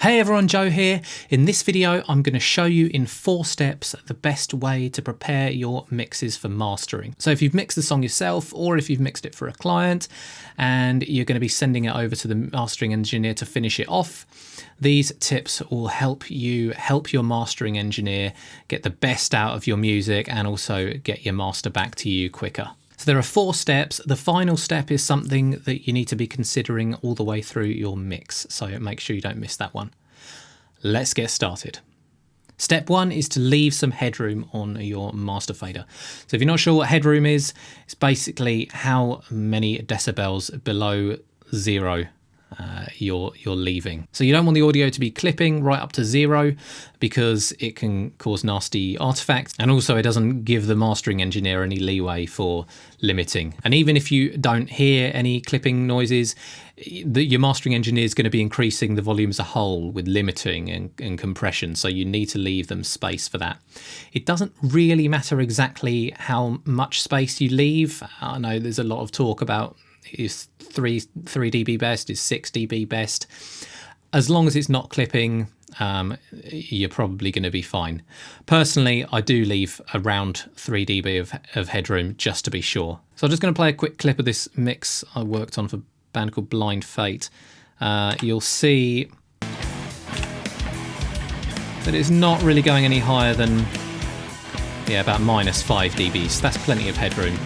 Hey everyone, Joe here. In this video, I'm going to show you in 4 steps the best way to prepare your mixes for mastering. So if you've mixed the song yourself, or if you've mixed it for a client and you're going to be sending it over to the mastering engineer to finish it off, these tips will help your mastering engineer get the best out of your music and also get your master back to you quicker. So there are 4 steps. The final step is something that you need to be considering all the way through your mix, so make sure you don't miss that one. Let's get started. Step 1 is to leave some headroom on your master fader. So if you're not sure what headroom is, it's basically how many decibels below 0 you're leaving. So you don't want the audio to be clipping right up to 0 because it can cause nasty artifacts, and also it doesn't give the mastering engineer any leeway for limiting. And even if you don't hear any clipping noises, your mastering engineer is going to be increasing the volume as a whole with limiting and compression, so you need to leave them space for that. It doesn't really matter exactly how much space you leave. I know there's a lot of talk about is 3 dB best, is 6 dB best. As long as it's not clipping, you're probably going to be fine. Personally, I do leave around 3 dB of headroom just to be sure. So I'm just going to play a quick clip of this mix I worked on for a band called Blind Fate. You'll see that it's not really going any higher than about -5 dB. So that's plenty of headroom.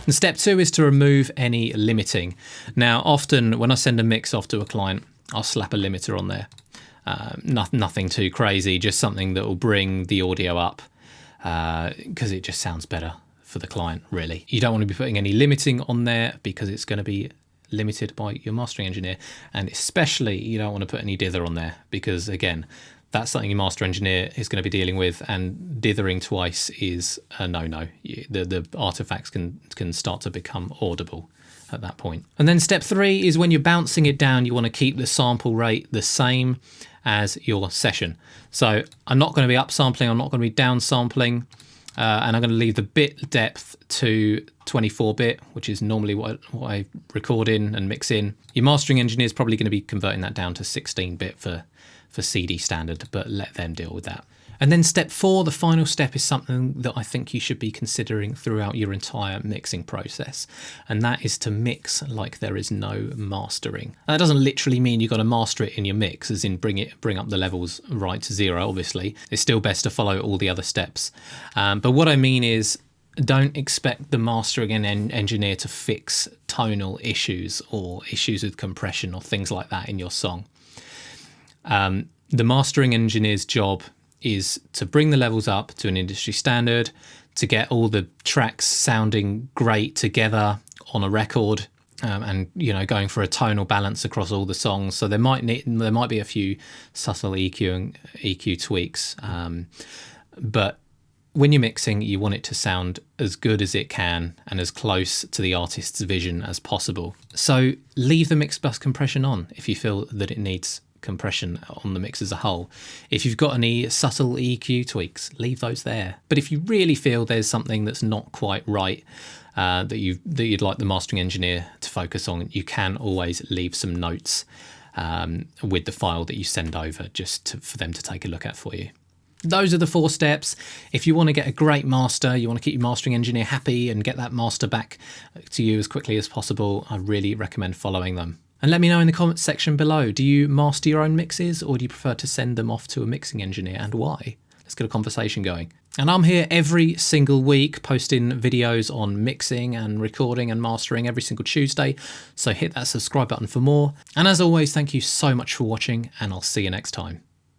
And step 2 is to remove any limiting. Now, often when I send a mix off to a client, I'll slap a limiter on there. Nothing too crazy, just something that will bring the audio up because it just sounds better for the client, really. You don't want to be putting any limiting on there because it's going to be limited by your mastering engineer. And especially you don't want to put any dither on there because, again, that's something your master engineer is going to be dealing with, and dithering twice is a no-no. The artifacts can start to become audible at that point. And then step 3 is when you're bouncing it down, you want to keep the sample rate the same as your session. So I'm not going to be upsampling, I'm not going to be downsampling, and I'm going to leave the bit depth to 24-bit, which is normally what I record in and mix in. Your mastering engineer is probably going to be converting that down to 16-bit for CD standard, but let them deal with that. And then step 4, the final step, is something that I think you should be considering throughout your entire mixing process, and that is to mix like there is no mastering. That doesn't literally mean you've got to master it in your mix, as in bring up the levels right to 0, obviously. It's still best to follow all the other steps. But what I mean is, don't expect the mastering engineer to fix tonal issues or issues with compression or things like that in your song. The mastering engineer's job is to bring the levels up to an industry standard, to get all the tracks sounding great together on a record, and going for a tonal balance across all the songs. So there might be a few subtle EQ tweaks, but when you're mixing, you want it to sound as good as it can and as close to the artist's vision as possible. So leave the mix bus compression on if you feel that it needs compression on the mix as a whole. If you've got any subtle EQ tweaks, leave those there. But if you really feel there's something that's not quite right, that you'd like the mastering engineer to focus on, you can always leave some notes with the file that you send over for them to take a look at for you. Those are the 4 steps. If you want to get a great master, you want to keep your mastering engineer happy and get that master back to you as quickly as possible, I really recommend following them. And let me know in the comments section below, do you master your own mixes, or do you prefer to send them off to a mixing engineer, and why? Let's get a conversation going. And I'm here every single week posting videos on mixing and recording and mastering every single Tuesday, so hit that subscribe button for more. And as always, thank you so much for watching, and I'll see you next time.